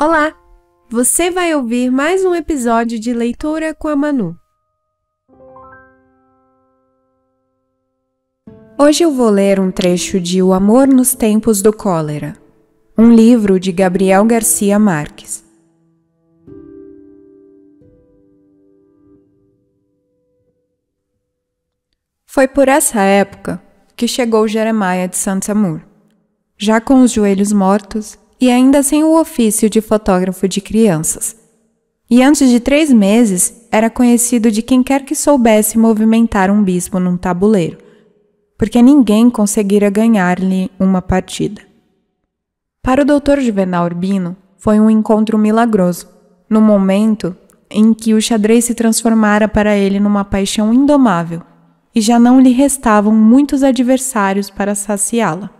Olá! Você vai ouvir mais um episódio de Leitura com a Manu. Hoje eu vou ler um trecho de O Amor nos Tempos do Cólera, um livro de Gabriel Garcia Marques. Foi por essa época que chegou Jeremiah de Saint-Amour, já com os joelhos mortos e ainda sem o ofício de fotógrafo de crianças. E antes de 3 meses, era conhecido de quem quer que soubesse movimentar um bispo num tabuleiro, porque ninguém conseguira ganhar-lhe uma partida. Para o Dr. Juvenal Urbino, foi um encontro milagroso, no momento em que o xadrez se transformara para ele numa paixão indomável, e já não lhe restavam muitos adversários para saciá-la.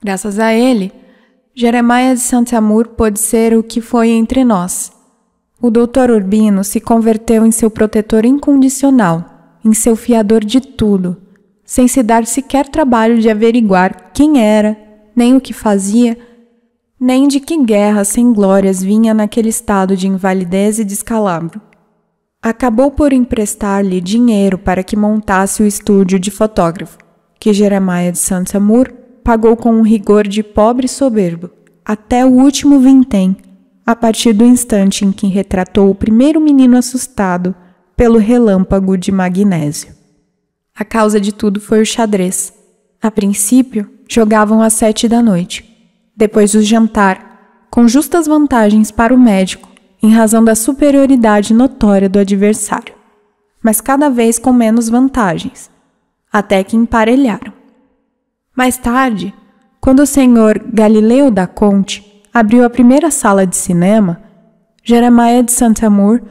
Graças a ele, Jeremiah de Saint-Amour pôde ser o que foi entre nós. O Dr. Urbino se converteu em seu protetor incondicional, em seu fiador de tudo, sem se dar sequer trabalho de averiguar quem era, nem o que fazia, nem de que guerras sem glórias vinha naquele estado de invalidez e descalabro. Acabou por emprestar-lhe dinheiro para que montasse o estúdio de fotógrafo, que Jeremiah de Saint-Amour pagou com um rigor de pobre soberbo, até o último vintém, a partir do instante em que retratou o primeiro menino assustado pelo relâmpago de magnésio. A causa de tudo foi o xadrez. A princípio, jogavam às 7 da noite, depois do jantar, com justas vantagens para o médico, em razão da superioridade notória do adversário, mas cada vez com menos vantagens, até que emparelharam. Mais tarde, quando o senhor Galileu da Conte abriu a primeira sala de cinema, Jeremiah de Saint-Amour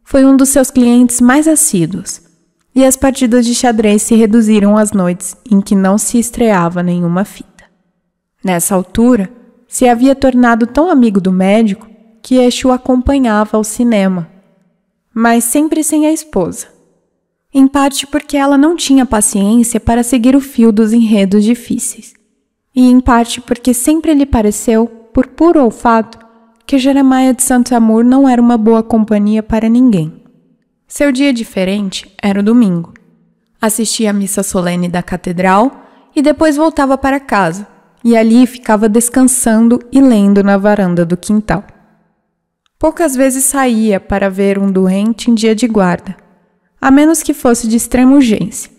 foi um dos seus clientes mais assíduos, e as partidas de xadrez se reduziram às noites em que não se estreava nenhuma fita. Nessa altura, se havia tornado tão amigo do médico que este o acompanhava ao cinema, mas sempre sem a esposa, em parte porque ela não tinha paciência para seguir o fio dos enredos difíceis, e em parte porque sempre lhe pareceu, por puro olfato, que Jeremiah de Saint-Amour não era uma boa companhia para ninguém. Seu dia diferente era o domingo. Assistia à missa solene da catedral e depois voltava para casa, e ali ficava descansando e lendo na varanda do quintal. Poucas vezes saía para ver um doente em dia de guarda, a menos que fosse de extrema urgência.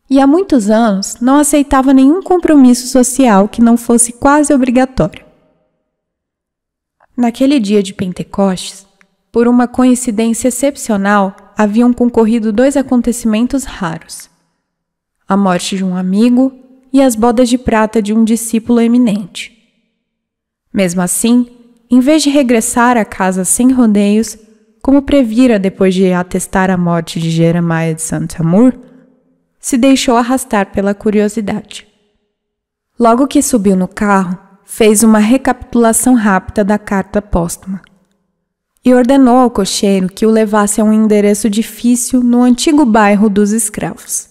E há muitos anos não aceitava nenhum compromisso social que não fosse quase obrigatório. Naquele dia de Pentecostes, por uma coincidência excepcional, haviam concorrido 2 acontecimentos raros: a morte de um amigo e as bodas de prata de um discípulo eminente. Mesmo assim, em vez de regressar à casa sem rodeios, como previra depois de atestar a morte de Jeremiah de Saint-Amour, se deixou arrastar pela curiosidade. Logo que subiu no carro, fez uma recapitulação rápida da carta póstuma e ordenou ao cocheiro que o levasse a um endereço difícil no antigo bairro dos escravos.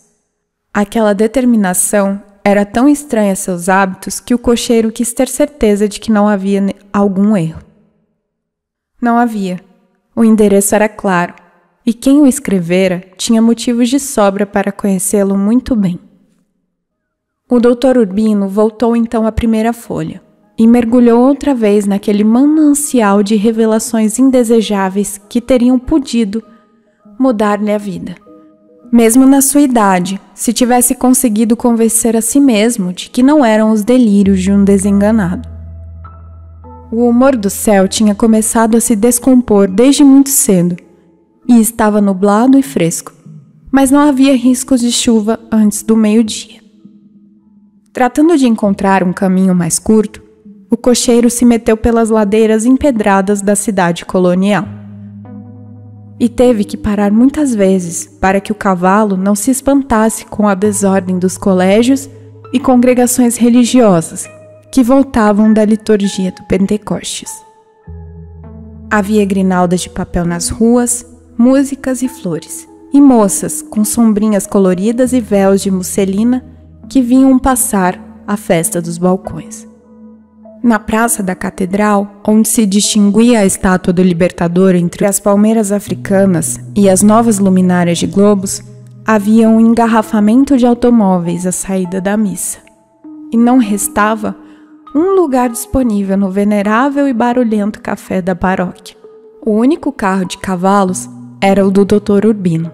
Aquela determinação era tão estranha a seus hábitos que o cocheiro quis ter certeza de que não havia algum erro. Não havia. O endereço era claro, e quem o escrevera tinha motivos de sobra para conhecê-lo muito bem. O Dr. Urbino voltou então à primeira folha e mergulhou outra vez naquele manancial de revelações indesejáveis que teriam podido mudar-lhe a vida. Mesmo na sua idade, se tivesse conseguido convencer a si mesmo de que não eram os delírios de um desenganado. O humor do céu tinha começado a se descompor desde muito cedo, e estava nublado e fresco, mas não havia riscos de chuva antes do meio-dia. Tratando de encontrar um caminho mais curto, o cocheiro se meteu pelas ladeiras empedradas da cidade colonial. E teve que parar muitas vezes para que o cavalo não se espantasse com a desordem dos colégios e congregações religiosas que voltavam da liturgia do Pentecostes. Havia grinaldas de papel nas ruas, músicas e flores, e moças com sombrinhas coloridas e véus de musselina que vinham passar a festa dos balcões. Na praça da Catedral, onde se distinguia a estátua do Libertador entre as palmeiras africanas e as novas luminárias de globos, havia um engarrafamento de automóveis à saída da missa. E não restava um lugar disponível no venerável e barulhento café da paróquia. O único carro de cavalos era o do Dr. Urbino,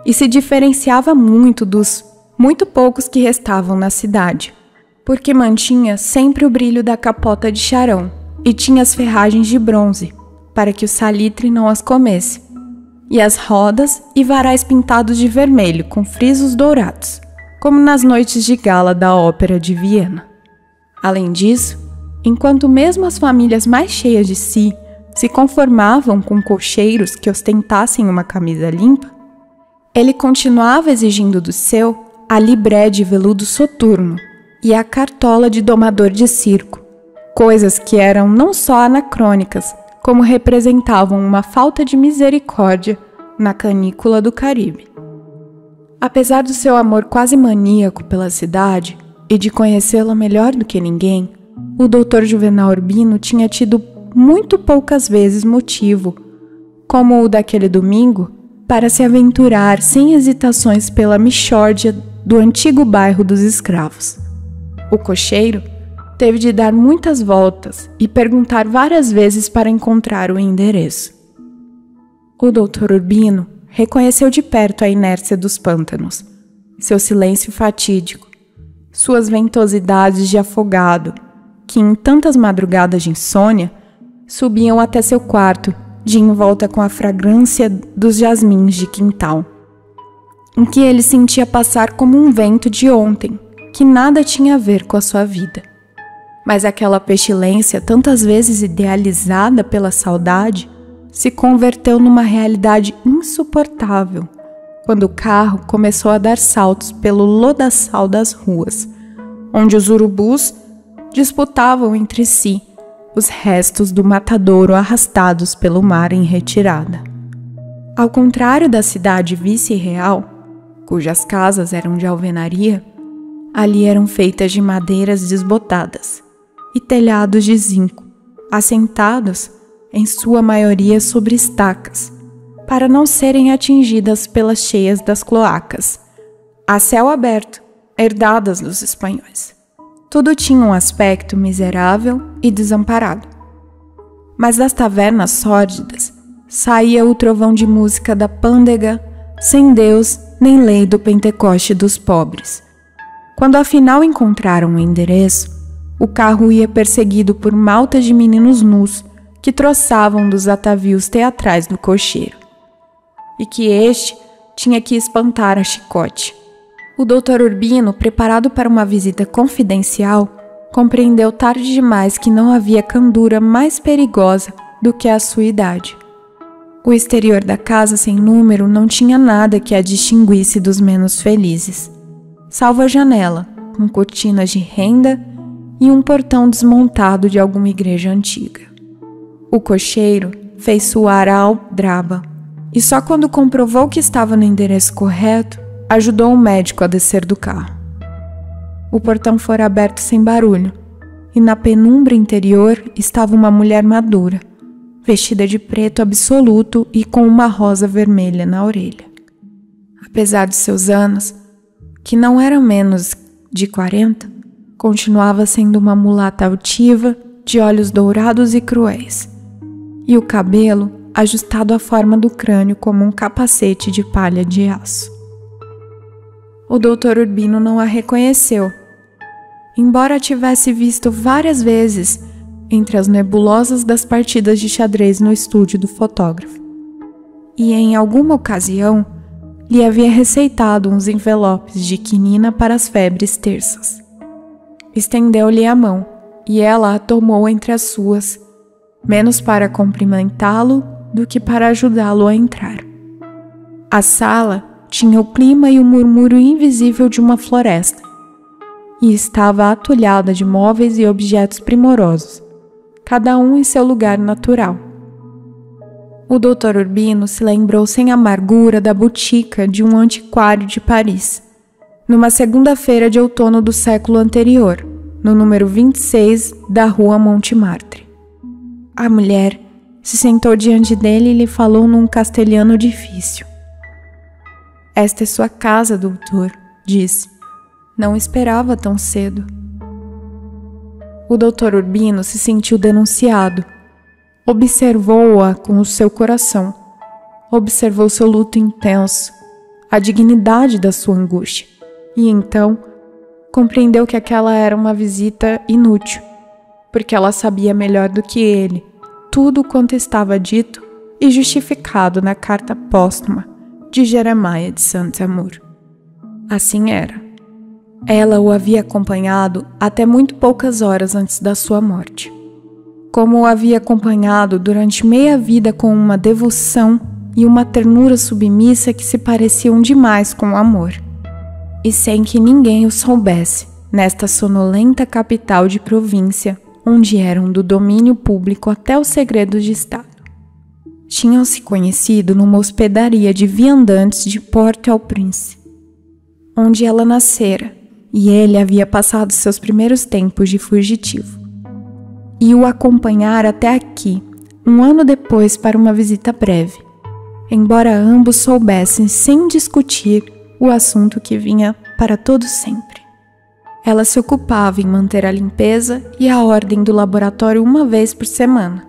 e se diferenciava muito dos muito poucos que restavam na cidade, porque mantinha sempre o brilho da capota de charão e tinha as ferragens de bronze, para que o salitre não as comesse, e as rodas e varais pintados de vermelho com frisos dourados, como nas noites de gala da Ópera de Viena. Além disso, enquanto mesmo as famílias mais cheias de si se conformavam com cocheiros que ostentassem uma camisa limpa, ele continuava exigindo do seu a libré de veludo soturno e a cartola de domador de circo, coisas que eram não só anacrônicas, como representavam uma falta de misericórdia na canícula do Caribe. Apesar do seu amor quase maníaco pela cidade e de conhecê-la melhor do que ninguém, o Dr. Juvenal Urbino tinha tido muito poucas vezes motivo, como o daquele domingo, para se aventurar sem hesitações pela mixórdia do antigo bairro dos escravos. O cocheiro teve de dar muitas voltas e perguntar várias vezes para encontrar o endereço. O Dr. Urbino reconheceu de perto a inércia dos pântanos, seu silêncio fatídico, suas ventosidades de afogado, que em tantas madrugadas de insônia subiam até seu quarto, de envolta com a fragrância dos jasmins de quintal, em que ele sentia passar como um vento de ontem, que nada tinha a ver com a sua vida. Mas aquela pestilência, tantas vezes idealizada pela saudade, se converteu numa realidade insuportável, quando o carro começou a dar saltos pelo lodaçal das ruas, onde os urubus disputavam entre si os restos do matadouro arrastados pelo mar em retirada. Ao contrário da cidade vice-real, cujas casas eram de alvenaria, ali eram feitas de madeiras desbotadas e telhados de zinco, assentados, em sua maioria, sobre estacas, para não serem atingidas pelas cheias das cloacas, a céu aberto, herdadas dos espanhóis. Tudo tinha um aspecto miserável e desamparado. Mas das tavernas sórdidas saía o trovão de música da pândega, sem Deus nem lei do Pentecoste dos pobres. Quando afinal encontraram o endereço, o carro ia perseguido por malta de meninos nus que troçavam dos atavios teatrais do cocheiro, e que este tinha que espantar a chicote. O Dr. Urbino, preparado para uma visita confidencial, compreendeu tarde demais que não havia candura mais perigosa do que a sua idade. O exterior da casa sem número não tinha nada que a distinguisse dos menos felizes, salvo a janela, com cortinas de renda e um portão desmontado de alguma igreja antiga. O cocheiro fez suar a aldraba, e só quando comprovou que estava no endereço correto, ajudou o médico a descer do carro. O portão fora aberto sem barulho, e na penumbra interior estava uma mulher madura, vestida de preto absoluto e com uma rosa vermelha na orelha. Apesar de seus anos, que não eram menos de 40, continuava sendo uma mulata altiva, de olhos dourados e cruéis, e o cabelo ajustado à forma do crânio como um capacete de palha de aço. O Dr. Urbino não a reconheceu, embora a tivesse visto várias vezes entre as nebulosas das partidas de xadrez no estúdio do fotógrafo, e em alguma ocasião lhe havia receitado uns envelopes de quinina para as febres terças. Estendeu-lhe a mão, e ela a tomou entre as suas, menos para cumprimentá-lo do que para ajudá-lo a entrar. A sala tinha o clima e o murmúrio invisível de uma floresta, e estava atulhada de móveis e objetos primorosos, cada um em seu lugar natural. O Dr. Urbino se lembrou sem amargura da botica de um antiquário de Paris, numa segunda-feira de outono do século anterior, no número 26 da rua Montmartre. A mulher se sentou diante dele e lhe falou num castelhano difícil. "Esta é sua casa, doutor", disse. "Não esperava tão cedo." O doutor Urbino se sentiu denunciado. Observou-a com o seu coração. Observou seu luto intenso, a dignidade da sua angústia. E então compreendeu que aquela era uma visita inútil, porque ela sabia melhor do que ele tudo quanto estava dito e justificado na carta póstuma de Jeremiah de Saint-Amour. Assim era. Ela o havia acompanhado até muito poucas horas antes da sua morte. Como o havia acompanhado durante meia vida com uma devoção e uma ternura submissa que se pareciam demais com o amor. E sem que ninguém o soubesse, nesta sonolenta capital de província, onde eram do domínio público até os segredos de Estado. Tinham se conhecido numa hospedaria de viandantes de Port-au-Prince, onde ela nascera, e ele havia passado seus primeiros tempos de fugitivo. E o acompanhara até aqui, um ano depois, para uma visita breve, embora ambos soubessem sem discutir o assunto que vinha para todo sempre. Ela se ocupava em manter a limpeza e a ordem do laboratório uma vez por semana.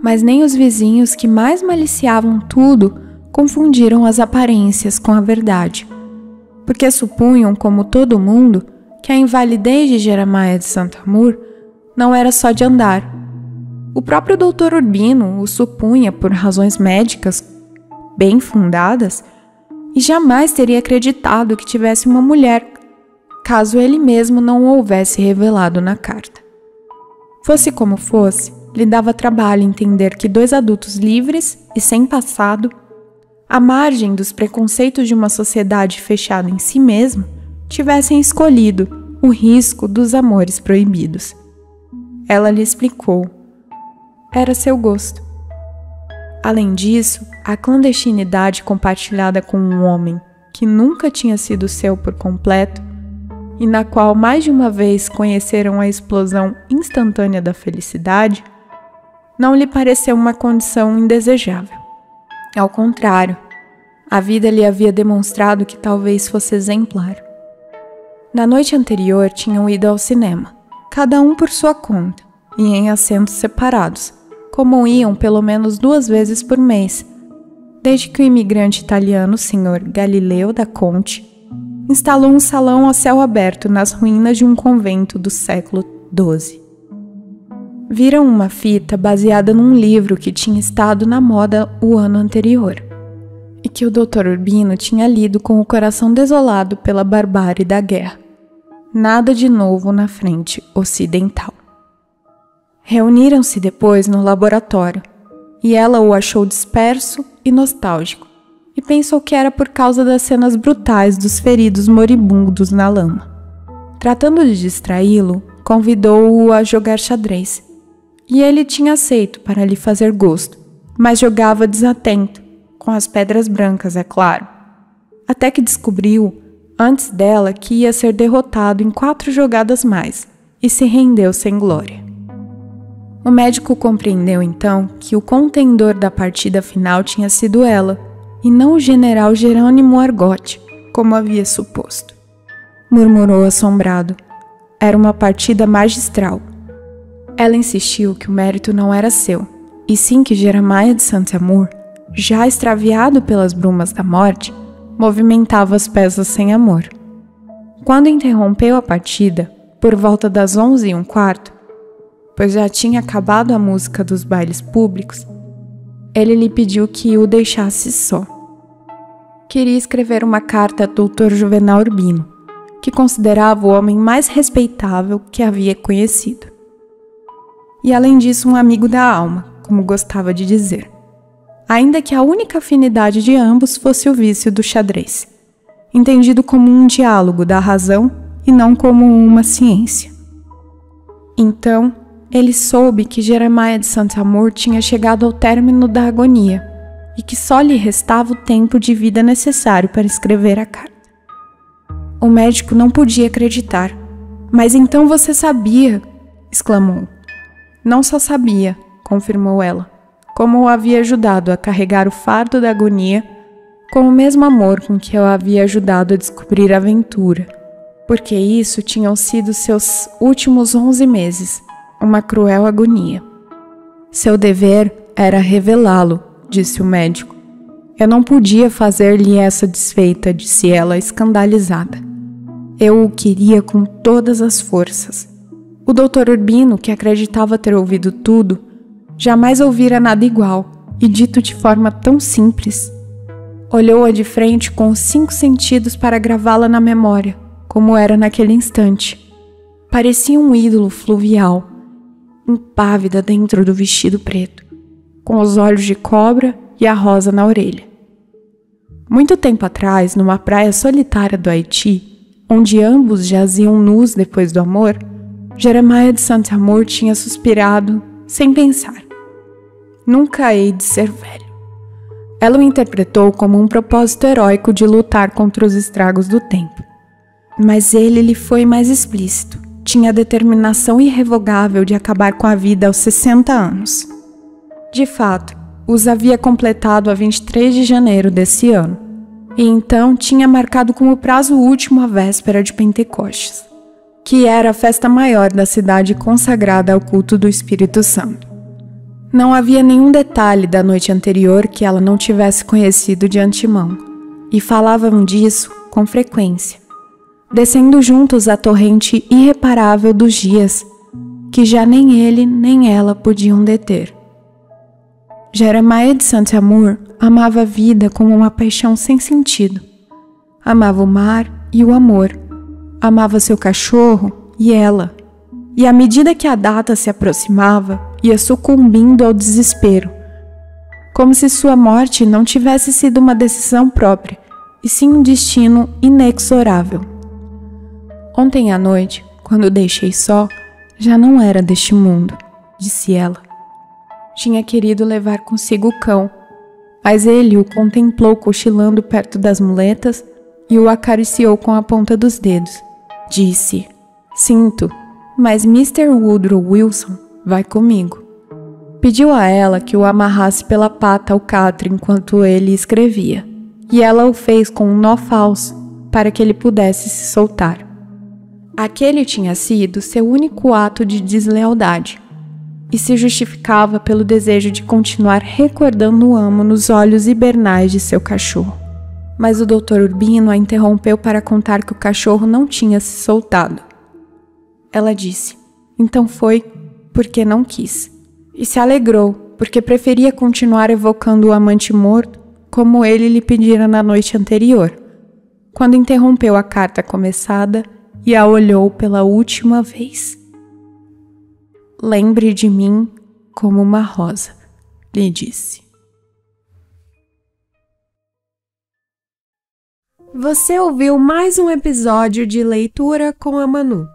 Mas nem os vizinhos que mais maliciavam tudo confundiram as aparências com a verdade, porque supunham, como todo mundo, que a invalidez de Jeremiah de Saint-Amour não era só de andar. O próprio Dr. Urbino o supunha por razões médicas bem fundadas e jamais teria acreditado que tivesse uma mulher, caso ele mesmo não o houvesse revelado na carta. Fosse como fosse, lhe dava trabalho entender que dois adultos livres e sem passado, à margem dos preconceitos de uma sociedade fechada em si mesma, tivessem escolhido o risco dos amores proibidos. Ela lhe explicou. Era seu gosto. Além disso, a clandestinidade compartilhada com um homem que nunca tinha sido seu por completo e na qual mais de uma vez conheceram a explosão instantânea da felicidade, não lhe pareceu uma condição indesejável. Ao contrário, a vida lhe havia demonstrado que talvez fosse exemplar. Na noite anterior tinham ido ao cinema, cada um por sua conta, e em assentos separados, como iam pelo menos 2 vezes por mês, desde que o imigrante italiano Sr. Galileo da Conte instalou um salão a céu aberto nas ruínas de um convento do século XII. Viram uma fita baseada num livro que tinha estado na moda o ano anterior, e que o Dr. Urbino tinha lido com o coração desolado pela barbárie da guerra. Nada de novo na frente ocidental. Reuniram-se depois no laboratório, e ela o achou disperso e nostálgico, e pensou que era por causa das cenas brutais dos feridos moribundos na lama. Tratando de distraí-lo, convidou-o a jogar xadrez, e ele tinha aceito para lhe fazer gosto, mas jogava desatento, com as pedras brancas, é claro, até que descobriu, antes dela, que ia ser derrotado em 4 jogadas mais, e se rendeu sem glória. O médico compreendeu então que o contendor da partida final tinha sido ela, e não o general Jerônimo Argote, como havia suposto. Murmurou assombrado. Era uma partida magistral. Ela insistiu que o mérito não era seu, e sim que Jeremiah de Saint-Amour, já extraviado pelas brumas da morte, movimentava as peças sem amor. Quando interrompeu a partida, por volta das 11h15, pois já tinha acabado a música dos bailes públicos, ele lhe pediu que o deixasse só. Queria escrever uma carta a Dr. Juvenal Urbino, que considerava o homem mais respeitável que havia conhecido. E além disso, um amigo da alma, como gostava de dizer, ainda que a única afinidade de ambos fosse o vício do xadrez, entendido como um diálogo da razão e não como uma ciência. Então, ele soube que Jeremiah de Saint-Amour tinha chegado ao término da agonia e que só lhe restava o tempo de vida necessário para escrever a carta. O médico não podia acreditar, Mas então você sabia, exclamou. Não só sabia, confirmou ela, como o havia ajudado a carregar o fardo da agonia com o mesmo amor com que eu havia ajudado a descobrir a aventura, porque isso tinham sido seus últimos 11 meses, uma cruel agonia. Seu dever era revelá-lo, disse o médico. Eu não podia fazer-lhe essa desfeita, disse ela, escandalizada. Eu o queria com todas as forças. O Dr. Urbino, que acreditava ter ouvido tudo, jamais ouvira nada igual, e dito de forma tão simples. Olhou-a de frente com os 5 sentidos para gravá-la na memória, como era naquele instante. Parecia um ídolo fluvial, impávida dentro do vestido preto, com os olhos de cobra e a rosa na orelha. Muito tempo atrás, numa praia solitária do Haiti, onde ambos jaziam nus depois do amor, Jeremiah de Saint-Amour tinha suspirado, sem pensar. Nunca hei de ser velho. Ela o interpretou como um propósito heróico de lutar contra os estragos do tempo. Mas ele lhe foi mais explícito. Tinha a determinação irrevogável de acabar com a vida aos 60 anos. De fato, os havia completado a 23 de janeiro desse ano, e então tinha marcado como prazo último a véspera de Pentecostes, que era a festa maior da cidade consagrada ao culto do Espírito Santo. Não havia nenhum detalhe da noite anterior que ela não tivesse conhecido de antemão, e falavam disso com frequência, descendo juntos a torrente irreparável dos dias, que já nem ele nem ela podiam deter. Jeremiah de Saint-Amour amava a vida com uma paixão sem sentido. Amava o mar e o amor. Amava seu cachorro e ela. E à medida que a data se aproximava, ia sucumbindo ao desespero, como se sua morte não tivesse sido uma decisão própria, e sim um destino inexorável. Ontem à noite, quando o deixei só, já não era deste mundo, disse ela. Tinha querido levar consigo o cão, mas ele o contemplou cochilando perto das muletas e o acariciou com a ponta dos dedos. Disse, sinto, mas Mr. Woodrow Wilson vai comigo. Pediu a ela que o amarrasse pela pata ao catre enquanto ele escrevia, e ela o fez com um nó falso para que ele pudesse se soltar. Aquele tinha sido seu único ato de deslealdade, e se justificava pelo desejo de continuar recordando o amo nos olhos hibernais de seu cachorro. Mas o Dr. Urbino a interrompeu para contar que o cachorro não tinha se soltado. Ela disse, então foi porque não quis, e se alegrou porque preferia continuar evocando o amante morto como ele lhe pedira na noite anterior, quando interrompeu a carta começada e a olhou pela última vez. Lembre de mim como uma rosa, lhe disse. Você ouviu mais um episódio de Leitura com a Manu.